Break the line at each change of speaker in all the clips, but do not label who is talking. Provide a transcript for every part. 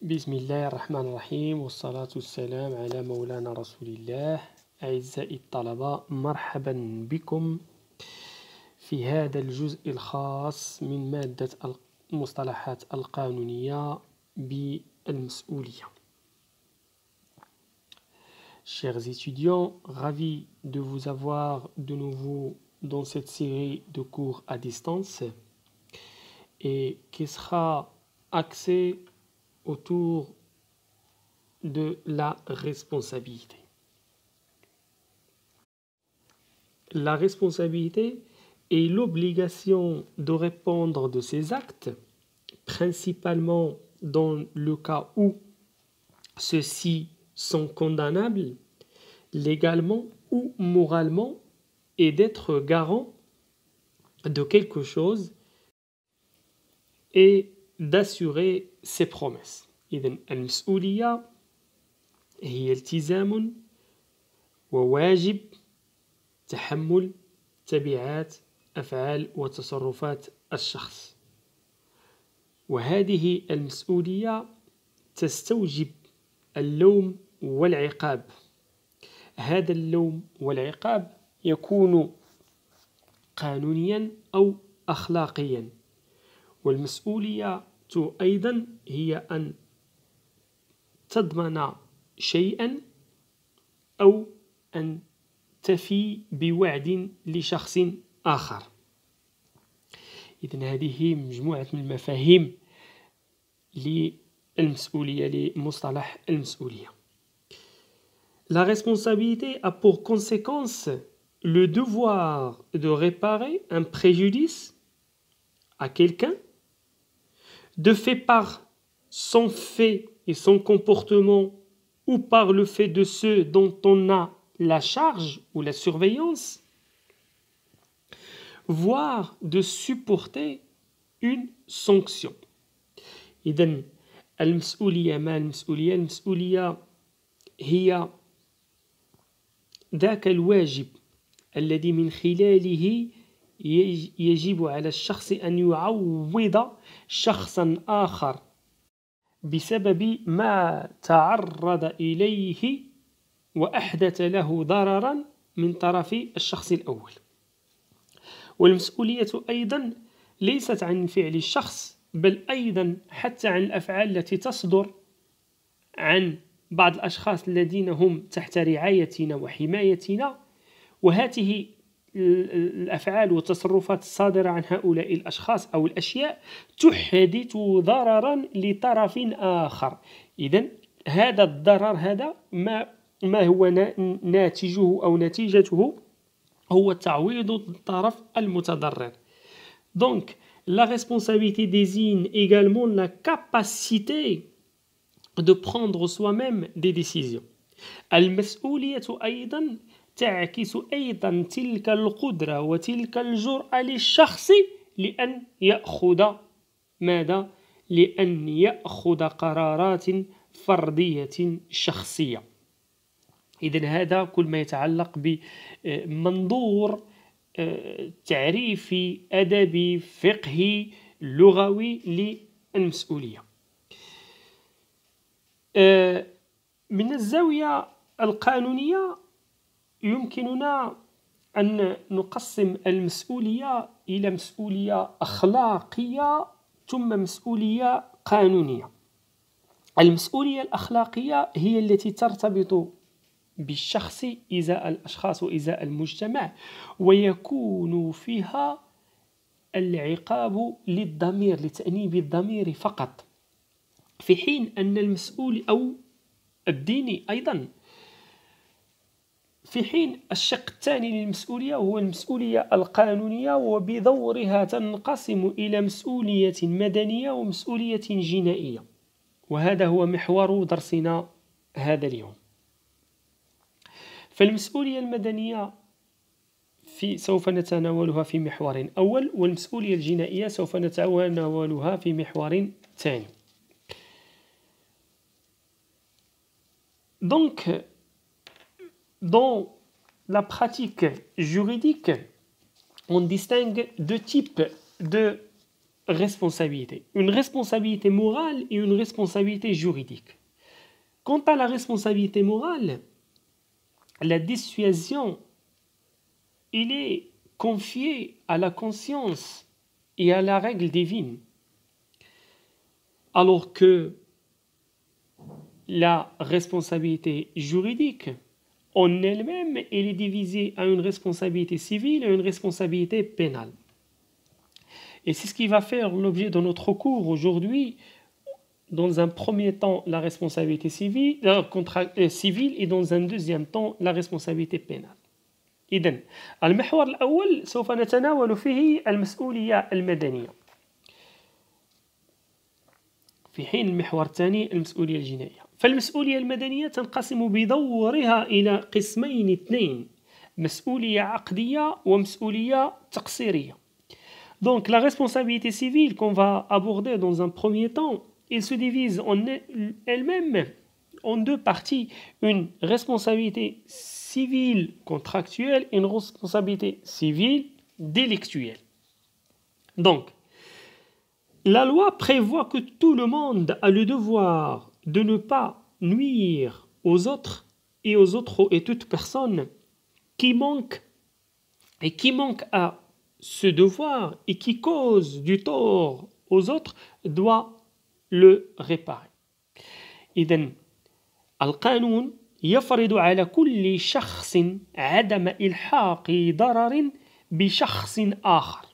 بسم الله الرحمن الرحيم والصلاة والسلام على مولانا رسول الله. أعزائي الطلبة، مرحبا بكم في هذا الجزء الخاص من مادة المصطلحات القانونية بالمسؤولية. Chers étudiants, ravi de vous avoir de nouveau dans cette série de cours à distance et qui sera axée autour de la responsabilité. La responsabilité est l'obligation de répondre de ses actes, principalement dans le cas où ceux-ci sont condamnables légalement ou moralement, et d'être garant de quelque chose et d'assurer ses promesses. إذن المسؤولية هي التزام وواجب تحمل تبعات أفعال وتصرفات الشخص، وهذه المسؤولية تستوجب اللوم والعقاب. هذا اللوم والعقاب يكون قانونيا أو أخلاقيا، والمسؤولية أيضا هي أن تضمن شيئا أو أن تفي بوعد لشخص آخر. إذن هذه مجموعة من المفاهيم للمسؤولية، لمصطلح المسؤولية. La responsabilité a pour conséquence le devoir de réparer un préjudice à quelqu'un de fait par son fait et son comportement ou par le fait de ceux dont on a la charge ou la surveillance, voire de supporter une sanction. إذن المسؤولية ما المسؤولية؟ المسؤولية هي ذاك الواجب الذي من خلاله يجب على الشخص أن يعوض شخصا آخر بسبب ما تعرض إليه وأحدث له ضررا من طرف الشخص الأول. والمسؤولية أيضا ليست عن فعل الشخص، بل أيضا حتى عن الأفعال التي تصدر عن بعض الأشخاص الذين هم تحت رعايتنا وحمايتنا، وهذه الأفعال والتصرفات الصادرة عن هؤلاء الأشخاص أو الأشياء تحدث ضررا لطرف آخر. إذن هذا الضرر هذا ما هو ناتجه أو نتيجته هو تعويض الطرف المتضرر. Donc, la responsabilité désigne également la capacité de prendre soi-même des décisions. المسؤولية أيضا تعكس أيضا تلك القدرة وتلك الجرأة للشخص لأن يأخذ ماذا؟ لأن يأخذ قرارات فردية شخصية. إذن هذا كل ما يتعلق بمنظور تعريفي أدبي فقهي لغوي للمسؤولية. من الزاوية القانونية يمكننا أن نقسم المسؤولية إلى مسؤولية أخلاقية ثم مسؤولية قانونية. المسؤولية الأخلاقية هي التي ترتبط بالشخص إزاء الأشخاص وإزاء المجتمع، ويكون فيها العقاب للضمير، لتأنيب الضمير فقط، في حين أن المسؤول أو الديني أيضا، في حين الشق الثاني للمسؤولية هو المسؤولية القانونية، وبدورها تنقسم إلى مسؤولية مدنية ومسؤولية جنائية، وهذا هو محور درسنا هذا اليوم. فالمسؤولية المدنية سوف نتناولها في محور أول، والمسؤولية الجنائية سوف نتناولها في محور ثاني. Donc, dans la pratique juridique, on distingue deux types de responsabilités. Une responsabilité morale et une responsabilité juridique. Quant à la responsabilité morale, la dissuasion, il est confié à la conscience et à la règle divine. Alors que la responsabilité juridique, en elle-même, elle est divisée à une responsabilité civile et une responsabilité pénale. Et c'est ce qui va faire l'objet de notre cours aujourd'hui. Dans un premier temps, la responsabilité civile et dans un deuxième temps, la responsabilité pénale. إذن المحور الأول سوف نتناول فيه المسؤولية المدنية، في حين المحور الثاني المسؤولية الجنائية. فالمسؤولية المدنية تنقسم بدورها إلى قسمين اثنين، مسؤولية عقدية ومسؤولية تقصيرية. Donc la responsabilité civile qu'on va aborder dans un premier temps, elle se divise en elle-même en deux parties, une responsabilité civile contractuelle et une responsabilité civile délictuelle. Donc, la loi prévoit que tout le monde a le devoir de ne pas nuire aux autres et toute personne qui manque à ce devoir et qui cause du tort aux autres doit le réparer. إذن القانون يفرض على كل شخص عدم إلحاق ضرر بشخص آخر،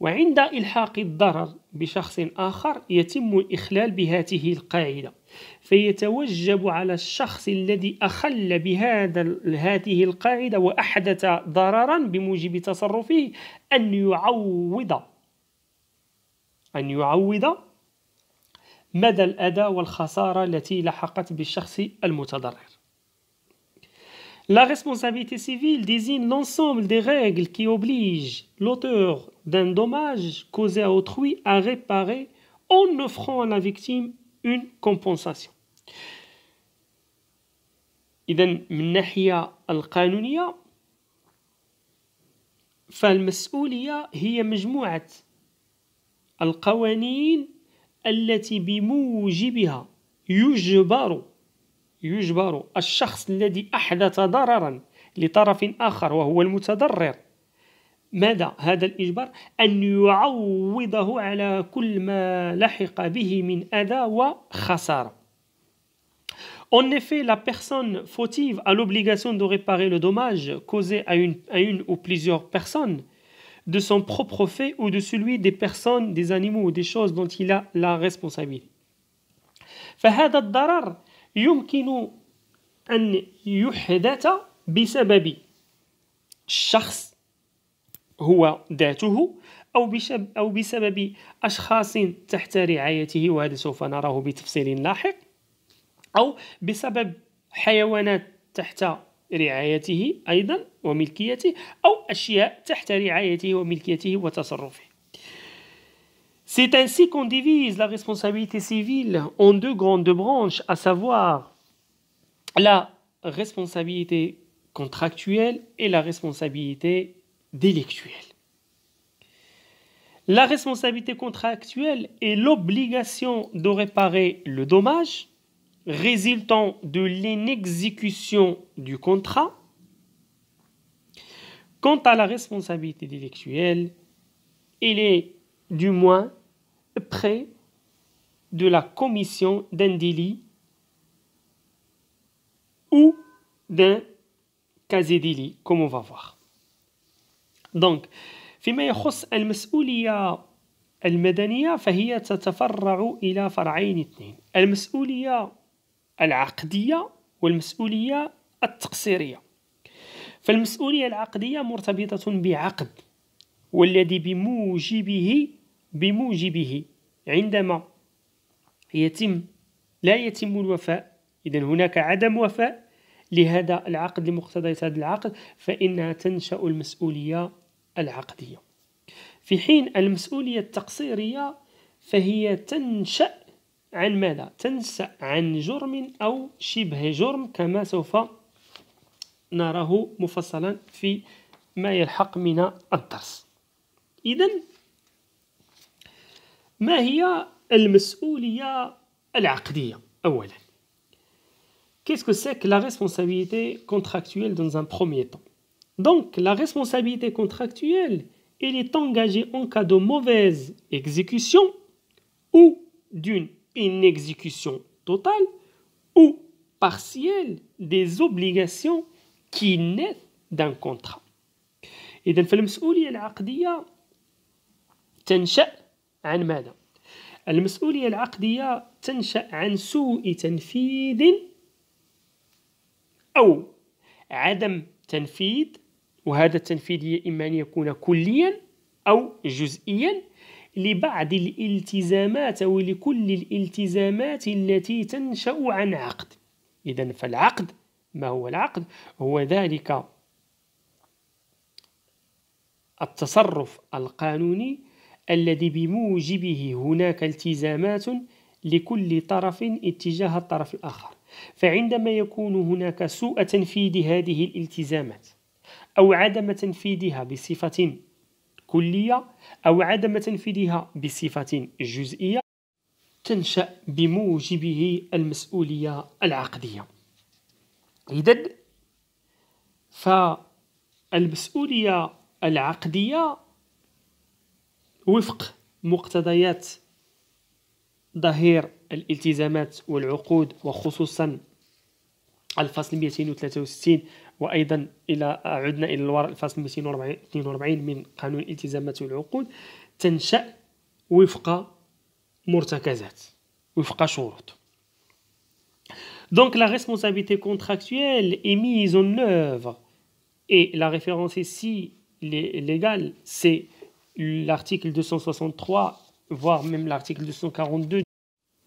وعند إلحاق الضرر بشخص آخر يتم الإخلال بهذه القاعدة، فيتوجب على الشخص الذي أخل هذه القاعدة وأحدث ضررا بموجب تصرفه أن يعوض مدى الأذى والخسارة التي لحقت بالشخص المتضرر. La responsabilité civile désigne l'ensemble des règles qui obligent l'auteur d'un dommage causé à autrui à réparer en offrant à la victime une compensation. إذن من الناحية القانونية فالمسؤولية هي مجموعة القوانين التي بموجبها يجبر الشخص الذي أحدث ضررا لطرف آخر وهو المتضرر ماذا هذا الإجبار؟ أن يعوضه على كل ما لحق به من أذى وخسارة. En effet, la personne fautive a l'obligation de réparer le dommage causé à une ou plusieurs personnes de son propre fait ou de celui des personnes, des animaux ou des choses dont il a la responsabilité. فهذا الضرر يمكن أن يحدث بسبب الشخص هو ذاته أو بسبب أشخاص تحت رعايته، وهذا سوف نراه بتفصيل لاحق، أو بسبب حيوانات تحت رعايته أيضا وملكيته، أو أشياء تحت رعايته وملكيته وتصرفه. C'est ainsi qu'on divise la responsabilité civile en deux grandes branches, à savoir la responsabilité contractuelle et la responsabilité délictuelle. La responsabilité contractuelle est l'obligation de réparer le dommage résultant de l'inexécution du contrat. Quant à la responsabilité délictuelle, elle est du moins près de la commission d'un délit ou d'un quasi-délit, comme on va voir. Donc, فيما يخص المسؤولية المدنية فهي تتفرع إلى فرعين اثنين، المسؤولية العقدية والمسؤولية التقصيرية. فالمسؤولية العقدية مرتبطة بعقد، والذي بموجبه عندما لا يتم الوفاء، إذن هناك عدم وفاء لهذا العقد لمقتضيات هذا العقد، فإنها تنشأ المسؤولية العقدية. في حين المسؤولية التقصيرية فهي تنشأ عن ماذا؟ تنشأ عن جرم أو شبه جرم كما سوف نراه مفصلا في ما يلحق من الدرس. إذن ما هي المسؤولية العقدية؟ أولا، qu'est-ce que c'est que la responsabilité contractuelle dans un premier temps? Donc, la responsabilité contractuelle, elle est engagée en cas de mauvaise exécution ou d'une inexécution totale ou partielle des obligations qui naissent d'un contrat. إذن فالمسؤولية العقدية تنشأ عن ماذا؟ المسؤولية العقدية تنشأ عن سوء تنفيذ أو عدم تنفيذ، وهذا التنفيذ يا إما أن يكون كليا أو جزئيا لبعض الالتزامات أو لكل الالتزامات التي تنشأ عن عقد. إذن فالعقد، ما هو العقد؟ هو ذلك التصرف القانوني الذي بموجبه هناك التزامات لكل طرف اتجاه الطرف الآخر. فعندما يكون هناك سوء تنفيذ هذه الالتزامات أو عدم تنفيذها بصفة كلية أو عدم تنفيذها بصفة جزئية، تنشأ بموجبه المسؤولية العقدية. إذن فالمسؤولية العقدية وفق مقتضيات ظهير الالتزامات والعقود، وخصوصا الفصل 263، وأيضا إلى عدنا إلى الوراء الفصل 242 من قانون الالتزامات والعقود، تنشأ وفق مرتكزات، وفق شروط. Donc la responsabilité contractuelle est mise en œuvre, et la référence ici légale, c'est l'article 263, voire même l'article 242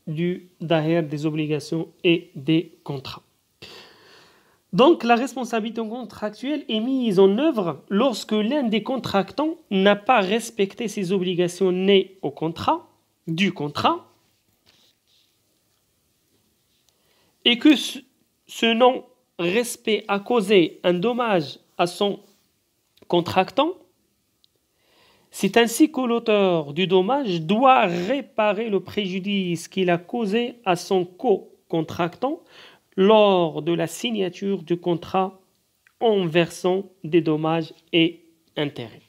du Dahir des obligations et des contrats. Donc la responsabilité contractuelle est mise en œuvre lorsque l'un des contractants n'a pas respecté ses obligations nées au contrat, du contrat, et que ce non-respect a causé un dommage à son contractant. C'est ainsi que l'auteur du dommage doit réparer le préjudice qu'il a causé à son co-contractant lors de la signature du contrat en versant des dommages et intérêts.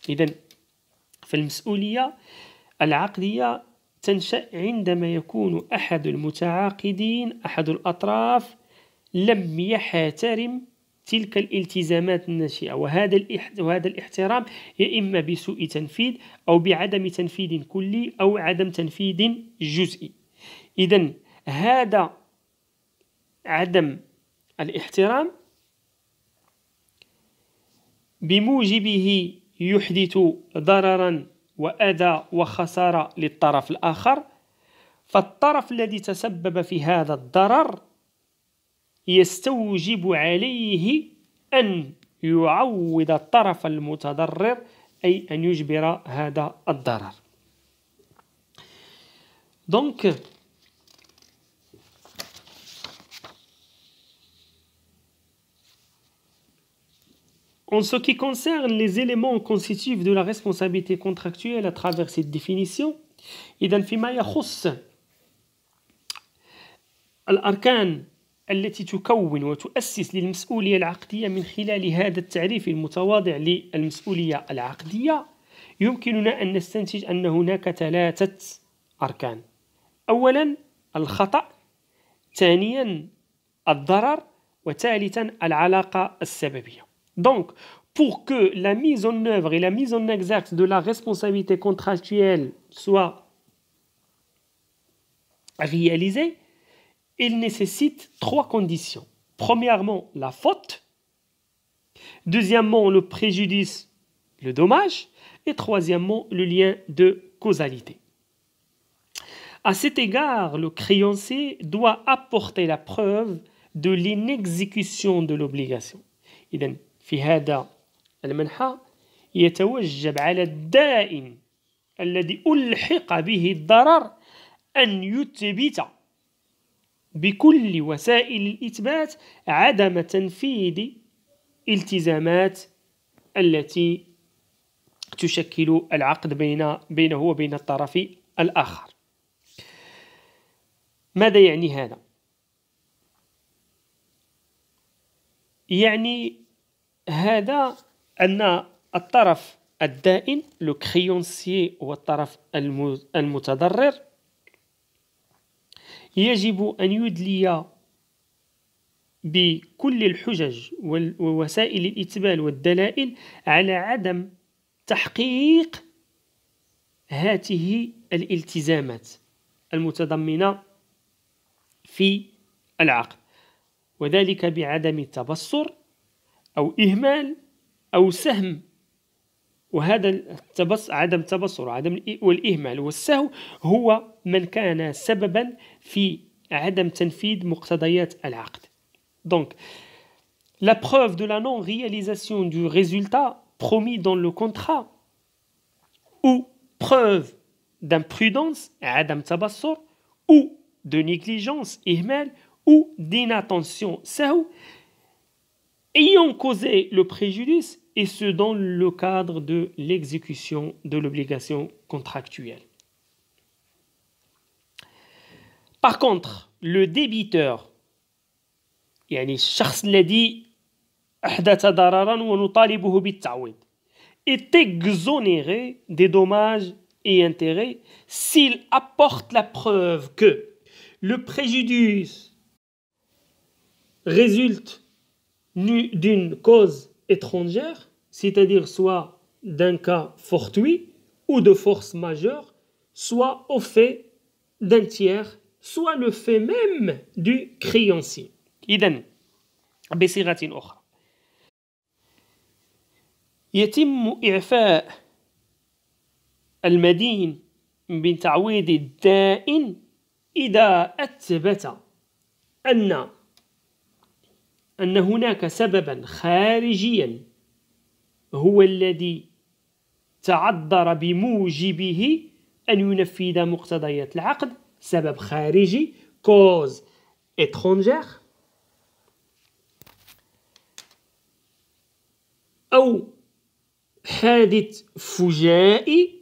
إذن فالمسؤولية العقدية تنشأ عندما يكون أحد المتعاقدين، أحد الأطراف، لم يحترم تلك الالتزامات الناشئة، وهذا الاحترام يا إما بسوء تنفيذ أو بعدم تنفيذ كلي أو عدم تنفيذ جزئي. إذن هذا عدم الاحترام بموجبه يحدث ضررا وأذى وخسارة للطرف الآخر، فالطرف الذي تسبب في هذا الضرر يستوجب عليه أن يعوض الطرف المتضرر، أي أن يجبر هذا الضرر. Donc, en ce qui concerne les éléments constitutifs de la responsabilité contractuelle à travers cette définition, إذن فيما يخص الأركان التي تكون وتؤسس للمسؤولية العقدية من خلال هذا التعريف المتواضع للمسؤولية العقدية، يمكننا أن نستنتج أن هناك 3 أركان. أولا الخطأ، ثانيا الضرر، وثالثا العلاقة السببية. Donc, pour que la mise en œuvre et la mise en exergue de la responsabilité contractuelle soit réalisée, il nécessite 3 conditions. Premièrement, la faute. Deuxièmement, le préjudice, le dommage. Et troisièmement, le lien de causalité. À cet égard, le créancier doit apporter la preuve de l'inexécution de l'obligation. إذن في هذا المنحى يتوجب على الدائن الذي ألحق به الضرر أن يثبت بكل وسائل الإثبات عدم تنفيذ التزامات التي تشكل العقد بينه وبين الطرف الآخر. ماذا يعني هذا؟ يعني هذا أن الطرف الدائن لو كريونسي والطرف المتضرر يجب أن يدلي بكل الحجج ووسائل الإثبات والدلائل على عدم تحقيق هذه الالتزامات المتضمنة في العقد، وذلك بعدم التبصر أو إهمال أو سهم. وهذا عدم التبصر والإهمال والسهو هو من كان سببا في عدم تنفيذ مقتضيات العقد. Donc, la preuve de la non-réalisation du résultat promis dans le contrat ou preuve d'imprudence, عدم تبصر, ou de négligence, إهمال, ou d'inattention, سهو, ayant causé le préjudice, et ce dans le cadre de l'exécution de l'obligation contractuelle. Par contre, le débiteur, يعني الشخص الذي أحدث ضررا ونطالبه بالتعويض, est exonéré des dommages et intérêts s'il apporte la preuve que le préjudice résulte d'une cause étrangère, c'est-à-dire soit d'un cas fortuit ou de force majeure, soit au fait d'un tiers, soit le fait même du créancier. إذن بصيغة أخرى يتم إعفاء المدين من تعويض الدائن إذا أثبت أن هناك سببا خارجيا هو الذي تعذر بموجبه أن ينفذ مقتضيات العقد، سبب خارجي cause étrangère، أو حادث فجائي،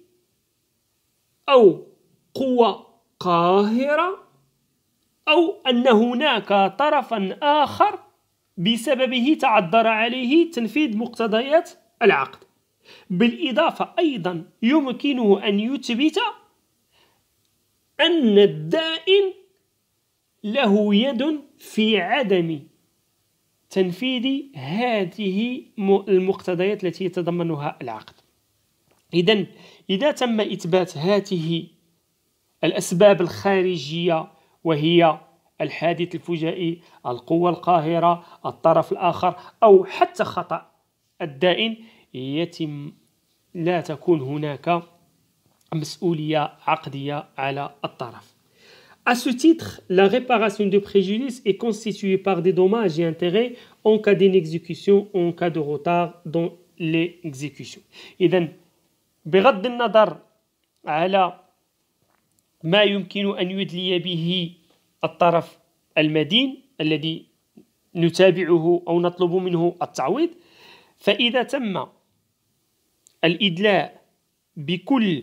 أو قوة قاهرة، أو أن هناك طرفا آخر بسببه تعذر عليه تنفيذ مقتضيات العقد. بالإضافة أيضا يمكنه أن يثبت أن الدائن له يد في عدم تنفيذ هذه المقتضيات التي يتضمنها العقد. إذن إذا تم إثبات هذه الأسباب الخارجية وهي الحادث الفجائي، القوة القاهرة، الطرف الآخر، أو حتى خطأ الدائن، لا تكون هناك مسؤولية عقدية على الطرف. À ce titre, la réparation de préjudice est constituée par des dommages et intérêts en cas d'inexécution ou en cas de retard dans l'exécution. إذن بغض النظر على ما يمكن أن يدلي به الطرف المدين الذي نتابعه أو نطلب منه التعويض، فإذا تم الإدلاء بكل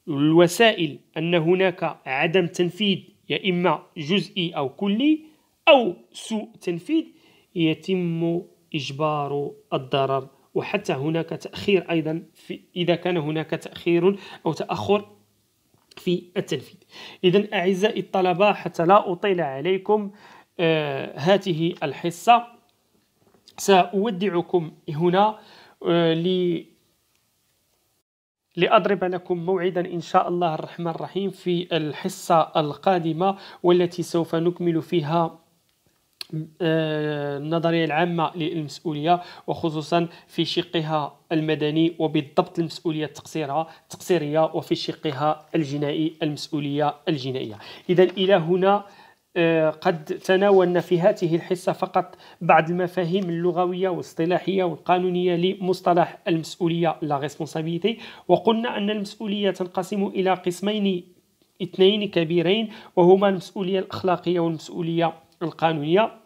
الوسائل أن هناك عدم تنفيذ يا إما جزئي أو كلي أو سوء تنفيذ، يتم إجبار الضرر، وحتى هناك تأخير أيضا إذا كان هناك تأخير أو تأخر في التنفيذ. إذن أعزائي الطلبة، حتى لا أطيل عليكم هذه الحصة، سأودعكم هنا لأضرب لكم موعدا إن شاء الله الرحمن الرحيم في الحصة القادمة، والتي سوف نكمل فيها النظرية العامة للمسؤولية، وخصوصا في شقها المدني، وبالضبط المسؤولية التقصيرية، وفي شقها الجنائي المسؤولية الجنائية. إذن إلى هنا قد تناولنا في هذه الحصة فقط بعض المفاهيم اللغوية والاصطلاحية والقانونية لمصطلح المسؤولية لا responsabilité، وقلنا أن المسؤولية تنقسم إلى قسمين اثنين كبيرين، وهما المسؤولية الأخلاقية والمسؤولية القانونية.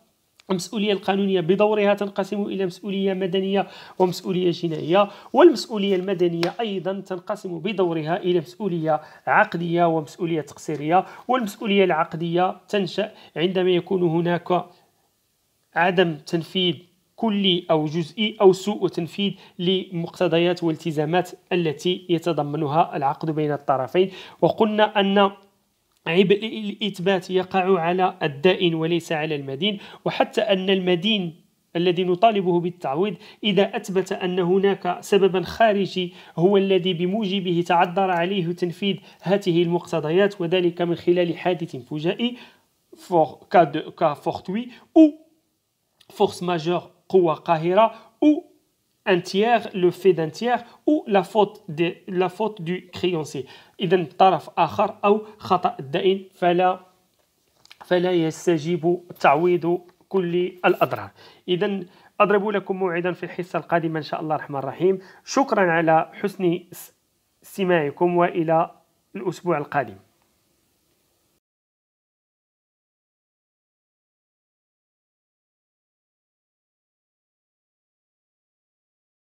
المسؤولية القانونية بدورها تنقسم إلى مسؤولية مدنية ومسؤولية جنائية، والمسؤولية المدنية أيضا تنقسم بدورها إلى مسؤولية عقدية ومسؤولية تقصيرية. والمسؤولية العقدية تنشأ عندما يكون هناك عدم تنفيذ كلي أو جزئي أو سوء تنفيذ لمقتضيات والتزامات التي يتضمنها العقد بين الطرفين. وقلنا أن عبء الإثبات يقع على الدائن وليس على المدين، وحتى أن المدين الذي نطالبه بالتعويض إذا أثبت أن هناك سببا خارجي هو الذي بموجبه تعذر عليه تنفيذ هذه المقتضيات، وذلك من خلال حادث فجائي كفورتوي أو force majeure قوة قاهرة أو un tiers, le fait d'un tiers ou la faute du créancier. إذن طرف آخر أو خطأ الدائن فلا يستجيب تعويض كل الأضرار. إذن أضرب لكم موعدا في الحصة القادمة إن شاء الله الرحمن الرحيم. شكرا على حسن استماعكم وإلى الأسبوع القادم.